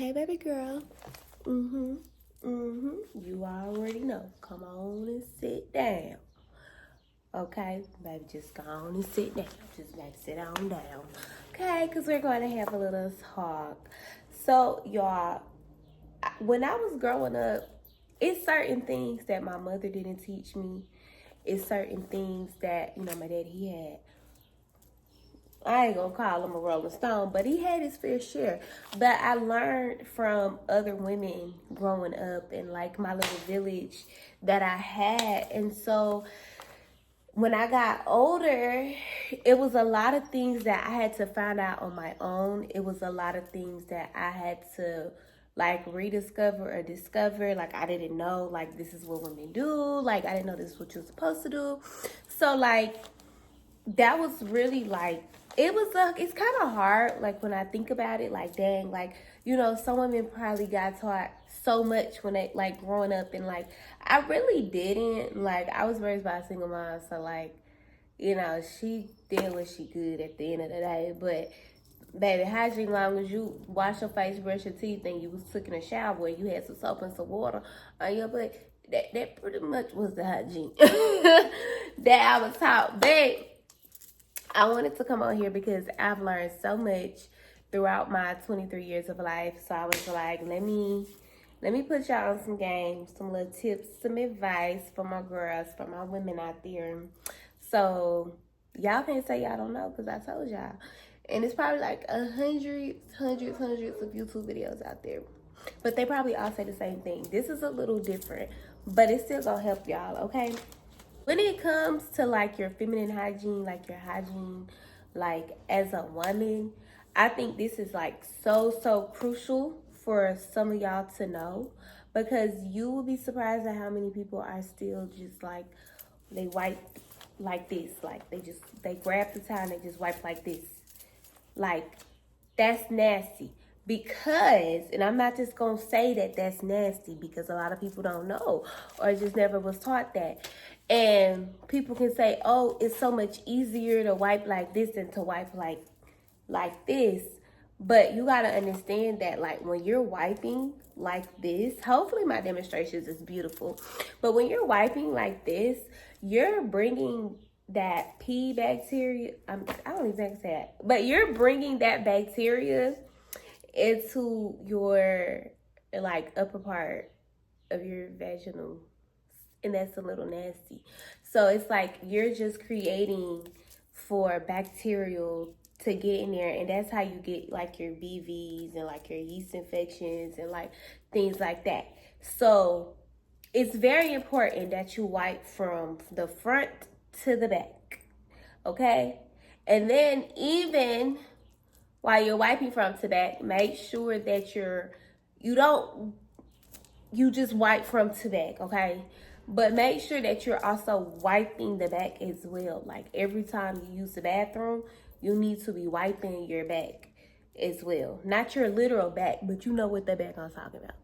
Okay, baby girl. You already know. Come on and sit down. Okay, baby, just go on and sit down. Just like sit on down. Okay, because we're going to have a little talk. So, y'all, when I was growing up, it's certain things that my mother didn't teach me. It's certain things that, my daddy, he had. I ain't gonna call him a Rolling Stone, but he had his fair share. But I learned from other women growing up in like my little village that I had. And so when I got older, it was a lot of things that I had to find out on my own. It was a lot of things that I had to like rediscover or discover. Like I didn't know like this is what women do. Like I didn't know this is what you're supposed to do. So like that was really like it's kind of hard like when I think about it, like dang, like some women probably got taught so much when they like growing up, and like I really didn't. Like I was raised by a single mom, so like she did what she could at the end of the day. But baby, hygiene, long as you wash your face, brush your teeth, and you was taking a shower, you had some soap and some water on your butt, that pretty much was the hygiene that I was taught. But I wanted to come on here because I've learned so much throughout my 23 years of life. So I was like, let me put y'all on some games, some little tips, some advice for my girls, for my women out there. So y'all can't say y'all don't know because I told y'all. And it's probably like hundreds of YouTube videos out there. But they probably all say the same thing. This is a little different, but it's still gonna help y'all, okay? When it comes to like your feminine hygiene, like your hygiene, like as a woman, I think this is like so crucial for some of y'all to know, because you will be surprised at how many people are still just like, they wipe like this. Like they grab the towel and they just wipe like this. Like that's nasty. Because, and I'm not just gonna say that that's nasty because a lot of people don't know or just never was taught that. And people can say, oh, it's so much easier to wipe like this than to wipe like this. But you gotta understand that like when you're wiping like this, hopefully my demonstrations is beautiful, but when you're wiping like this, you're bringing that pee bacteria, I don't exactly say that, but you're bringing that bacteria into your like upper part of your vaginal, and that's a little nasty. So it's like you're just creating for bacterial to get in there, and that's how you get like your BVs and like your yeast infections and like things like that. So it's very important that you wipe from the front to the back, okay? And then even while you're wiping from to back, make sure that you just wipe from to back, okay? But make sure that you're also wiping the back as well. Like every time you use the bathroom, you need to be wiping your back as well. Not your literal back, but you know what the back I'm talking about.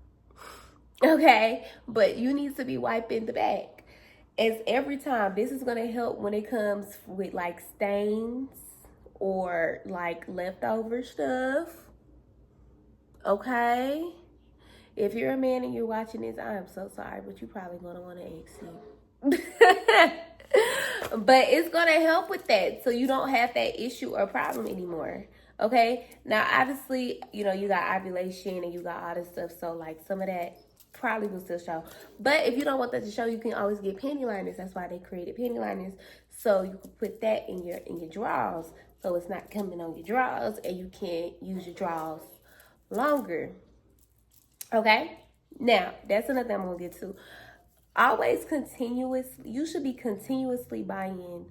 Okay? But you need to be wiping the back. As every time, this is going to help when it comes with like stains or like leftover stuff. Okay? If you're a man and you're watching this, I am so sorry, but you're probably going to want to exit. But it's going to help with that so you don't have that issue or problem anymore. Okay? Now, obviously, you got ovulation and you got all this stuff. So, like, some of that probably will still show. But if you don't want that to show, you can always get panty liners. That's why they created panty liners. So, you can put that in your drawers. So, it's not coming on your drawers and you can't use your drawers longer. Okay? Now, that's another thing I'm going to get to. You should be continuously buying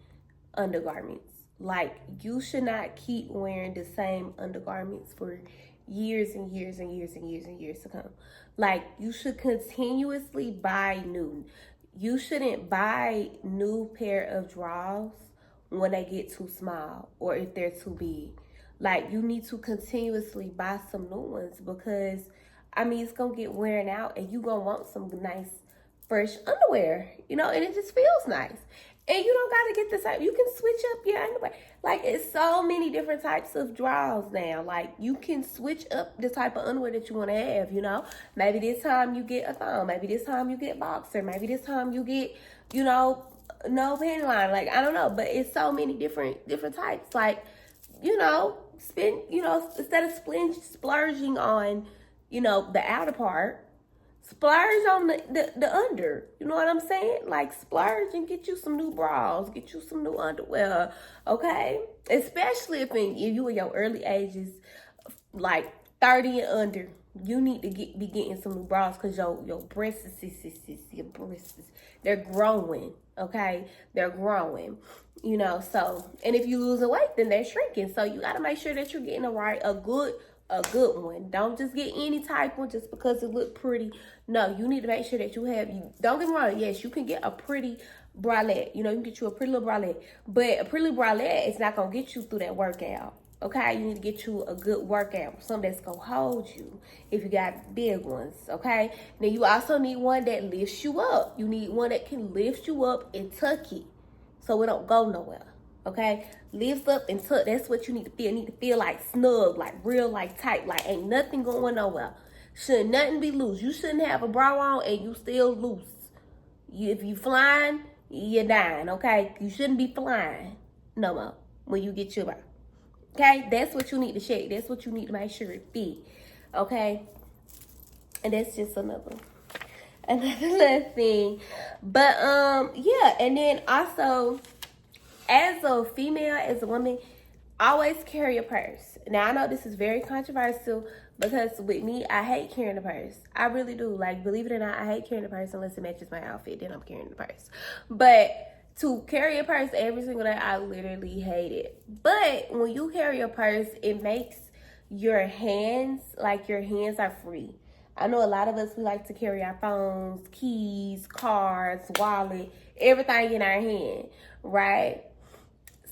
undergarments. Like, you should not keep wearing the same undergarments for years and years and years and years and years to come. Like, you should continuously buy new. You shouldn't buy new pair of drawers when they get too small or if they're too big. Like, you need to continuously buy some new ones because, it's going to get wearing out and you're going to want some nice, fresh underwear, and it just feels nice. And you don't gotta get the same. You can switch up your underwear. Like, it's so many different types of draws now. Like, you can switch up the type of underwear that you want to have, you know. Maybe this time you get a thong. Maybe this time you get boxer. Maybe this time you get, you know, no panty line. Like, I don't know. But it's so many different types. Like, you know, instead of splurging on, you know, the outer part, splurge on the under. You know what I'm saying? Like, splurge and get you some new bras, get you some new underwear, okay? Especially if you in your early ages, like 30 and under, you need to be getting some new bras because your breasts, they're growing, okay? They're growing, you know. So, and if you losing weight, then they're shrinking. So you got to make sure that you're getting a good one. Don't just get any type one just because it look pretty. No, you need to make sure that don't get me wrong, yes, you can get a pretty bralette. You know, you can get you a pretty little bralette. But a pretty little bralette is not going to get you through that workout. Okay? You need to get you a good workout. Something that's going to hold you if you got big ones. Okay? Then you also need one that lifts you up. You need one that can lift you up and tuck it so it don't go nowhere. Okay, lifts up and tuck. That's what you need to feel. You need to feel like snug, like real, like tight, like ain't nothing going nowhere. Should nothing be loose. You shouldn't have a bra on and you still loose. If you flying, you're dying. Okay, you shouldn't be flying no more when you get your bra. Okay, that's what you need to check. That's what you need to make sure it fit. Okay, and that's just another thing. But yeah, and then also, as a female, as a woman, always carry a purse. Now, I know this is very controversial because with me, I hate carrying a purse. I really do. Like, believe it or not, I hate carrying a purse unless it matches my outfit. Then I'm carrying the purse. But to carry a purse every single day, I literally hate it. But when you carry a purse, it makes your hands are free. I know a lot of us, we like to carry our phones, keys, cards, wallet, everything in our hand, right?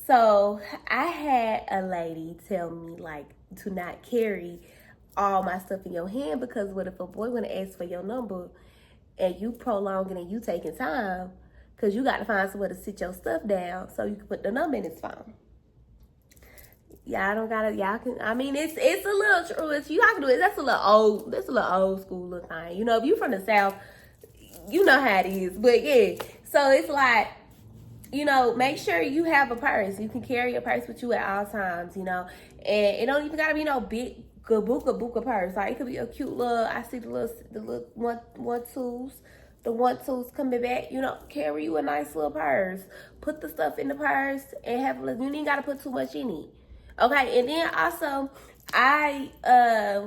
So I had a lady tell me, like, to not carry all my stuff in your hand because what if a boy want to ask for your number and you prolonging and you taking time because you got to find somewhere to sit your stuff down so you can put the number in his phone. Y'all can, I mean, it's a little true. Y'all can do it. That's a little old school little thing. You know, if you from the South, you know how it is. But yeah, so it's like, you know, make sure you have a purse. You can carry a purse with you at all times, you know. And it don't even gotta be no big buka purse. Like, it could be a cute little, I see the little one twos. The one twos coming back, you know, carry you a nice little purse. Put the stuff in the purse and you ain't gotta put too much in it. Okay, and then also, I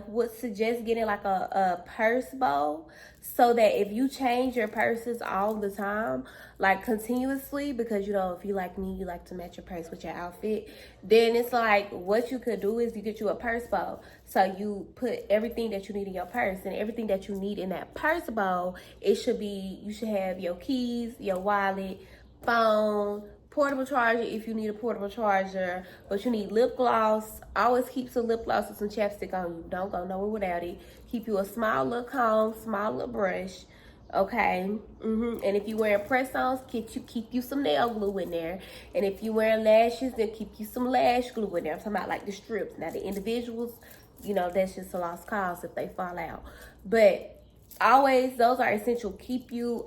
would suggest getting like a purse bowl so that if you change your purses all the time, like continuously, because, you know, if you like me, you like to match your purse with your outfit, then it's like what you could do is you get you a purse bowl. So you put everything that you need in your purse, and everything that you need in that purse bowl, you should have your keys, your wallet, phone, portable charger if you need a portable charger, but you need lip gloss. Always keep some lip gloss and some chapstick on you. Don't go nowhere without it. Keep you a small little comb, small little brush, okay? And if you wearing press-ons, keep you some nail glue in there. And if you wearing lashes, then keep you some lash glue in there. I'm talking about like the strips. Now the individuals, you know, that's just a lost cause if they fall out. But always, those are essential. Keep you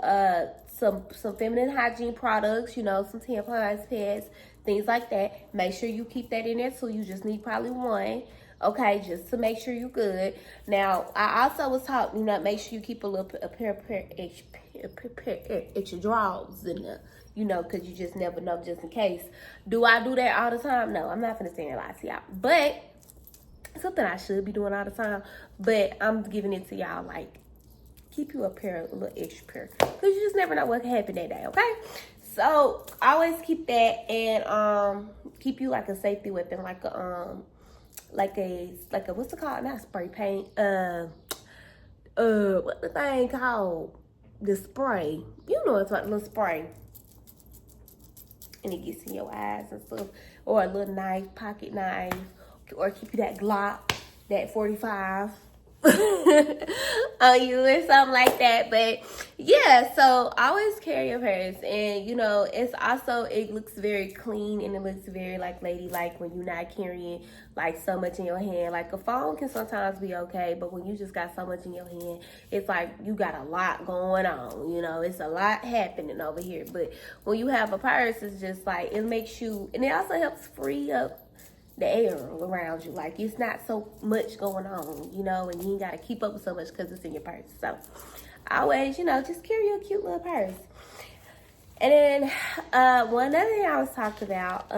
some feminine hygiene products, you know, some tampons, pads, things like that. Make sure you keep that in there too. You just need probably one, okay, just to make sure you're good. Now, I also was taught, you know, make sure you keep a pair extra drawers in there, you know, because you just never know, just in case. Do I do that all the time? No, I'm not gonna say a lot to y'all, but something I should be doing all the time, but I'm giving it to y'all, like, keep you a little extra pair, because you just never know what can happen that day, okay? So always keep that, and keep you like a safety weapon, like a what's it called? Not spray paint. What the thing called? The spray. You know it's like a little spray, and it gets in your eyes and stuff, or a little knife, pocket knife, or keep you that Glock, that 45. on you or something like that. But yeah, so always carry your purse. And you know, it's also, it looks very clean and it looks very like ladylike when you're not carrying like so much in your hand. Like a phone can sometimes be okay, but when you just got so much in your hand, it's like you got a lot going on, you know, it's a lot happening over here. But when you have a purse, it's just like, it makes you, and it also helps free up the air around you. Like, it's not so much going on, you know, and you ain't got to keep up with so much because it's in your purse. So always, you know, just carry a cute little purse. And then one other thing I was talking about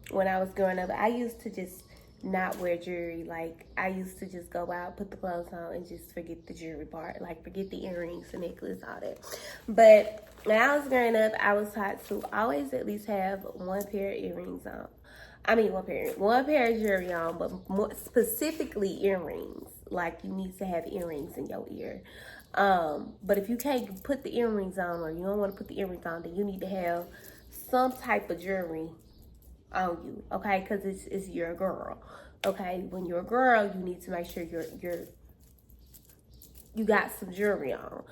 when I was growing up, I used to just not wear jewelry. Like, I used to just go out, put the clothes on, and just forget the jewelry part. Like, forget the earrings, the necklace, all that. But when I was growing up, I was taught to always at least have one pair of earrings on. One pair of jewelry on, but more specifically earrings. Like, you need to have earrings in your ear. But if you can't put the earrings on, or you don't want to put the earrings on, then you need to have some type of jewelry on you, okay? Because it's your girl, okay? When you're a girl, you need to make sure you got some jewelry on.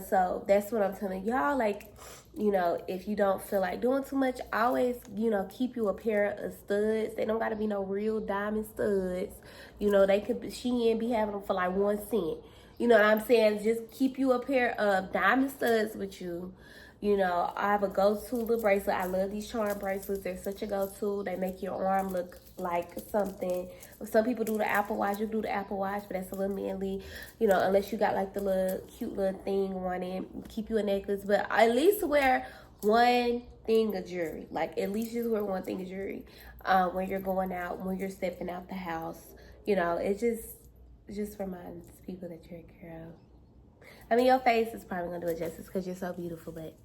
So that's what I'm telling y'all. Like, you know, if you don't feel like doing too much, always, you know, keep you a pair of studs. They don't got to be no real diamond studs. You know, they could, Shein be having them for like 1 cent. You know what I'm saying? Just keep you a pair of diamond studs with you. You know, I have a go-to little bracelet. I love these charm bracelets. They're such a go-to. They make your arm look like something. Some people do the Apple Watch. You do the Apple Watch, but that's a little manly. You know, unless you got like the little cute little thing on it. Keep you a necklace. But at least wear one thing of jewelry. Like, at least just wear one thing of jewelry when you're going out, when you're stepping out the house. You know, it just reminds people that you're a girl. I mean, your face is probably going to do it justice because you're so beautiful, but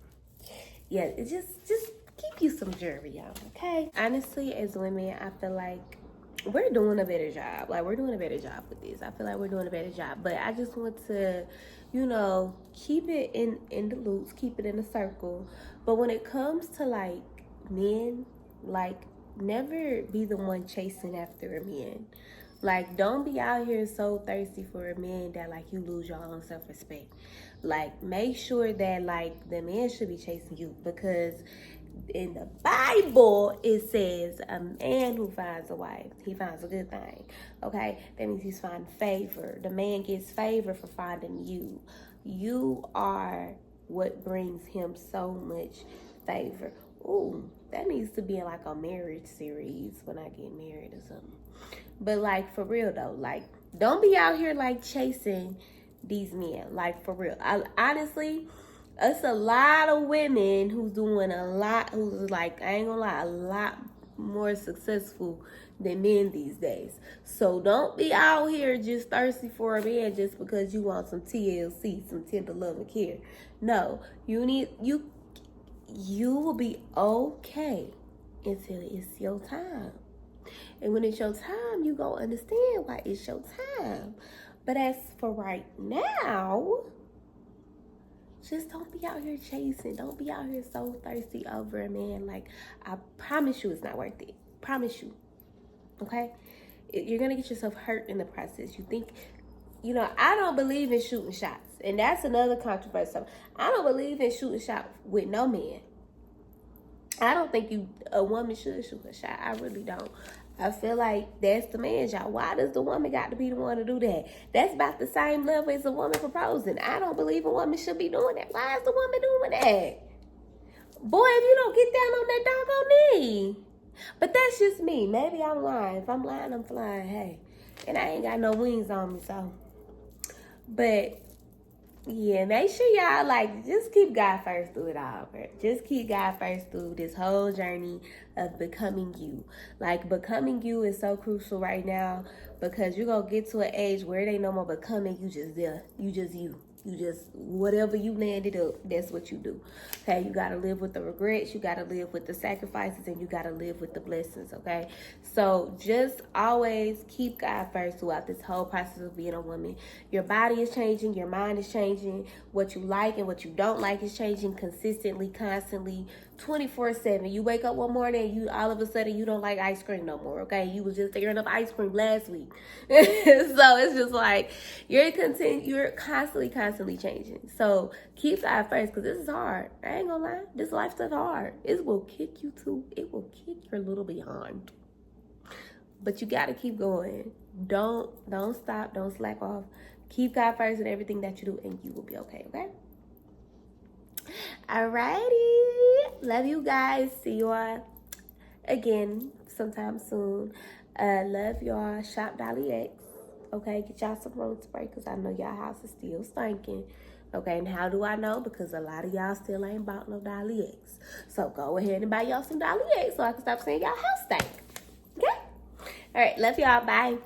yeah, it just keep you some jewelry on, okay? Honestly, as women, I feel like we're doing a better job. Like, we're doing a better job with this. I feel like we're doing a better job. But I just want to, you know, keep it in the loops, keep it in a circle. But when it comes to, like, men, like, never be the one chasing after a man. Like, don't be out here so thirsty for a man that, like, you lose your own self-respect. Like, make sure that, like, the man should be chasing you, because in the Bible, it says a man who finds a wife, he finds a good thing, okay? That means he's finding favor. The man gets favor for finding you. You are what brings him so much favor. Ooh, that needs to be in, like, a marriage series when I get married or something. But, like, for real, though, like, don't be out here, like, chasing these men. Like, for real. Honestly, it's a lot of women who's doing a lot, who's, like, I ain't gonna lie, a lot more successful than men these days. So don't be out here just thirsty for a man just because you want some TLC, some tender love and care. No, you will be okay until it's your time. And when it's your time, you gonna understand why it's your time. But as for right now, just don't be out here chasing. Don't be out here so thirsty over a man. Like, I promise you it's not worth it. Promise you. Okay? You're gonna get yourself hurt in the process. You think, you know, I don't believe in shooting shots. And that's another controversial. I don't believe in shooting shots with no man. I don't think a woman should shoot a shot. I really don't. I feel like that's the man's job. Why does the woman got to be the one to do that? That's about the same level as a woman proposing. I don't believe a woman should be doing that. Why is the woman doing that? Boy, if you don't get down on that doggone knee. But that's just me. Maybe I'm lying. If I'm lying, I'm flying. Hey. And I ain't got no wings on me, so. But yeah, make sure y'all, like, just keep God first through it all, bro. Just keep God first through this whole journey of becoming you. Like, becoming you is so crucial right now, because you're going to get to an age where it ain't no more becoming. You just there. You just you. You just, whatever you landed up, that's what you do. Okay, you got to live with the regrets. You got to live with the sacrifices, and you got to live with the blessings, okay? So just always keep God first throughout this whole process of being a woman. Your body is changing. Your mind is changing. What you like and what you don't like is changing consistently, constantly, 24/7. You wake up one morning and you all of a sudden you don't like ice cream no more, okay? You was just tearing up ice cream last week. So it's just like you're constantly changing. So keep that first, because this is hard. I ain't gonna lie. This life stuff hard. It will kick your little behind. But you gotta keep going. Don't stop, don't slack off. Keep God first in everything that you do, and you will be okay, okay? Alrighty. Love you guys. See you all again sometime soon. Love y'all. Shop Dolly X. Okay, get y'all some road spray, because I know y'all house is still stinking. Okay, and how do I know? Because a lot of y'all still ain't bought no Dolly X. So go ahead and buy y'all some Dolly X so I can stop saying y'all house stink. Okay? All right, love y'all. Bye.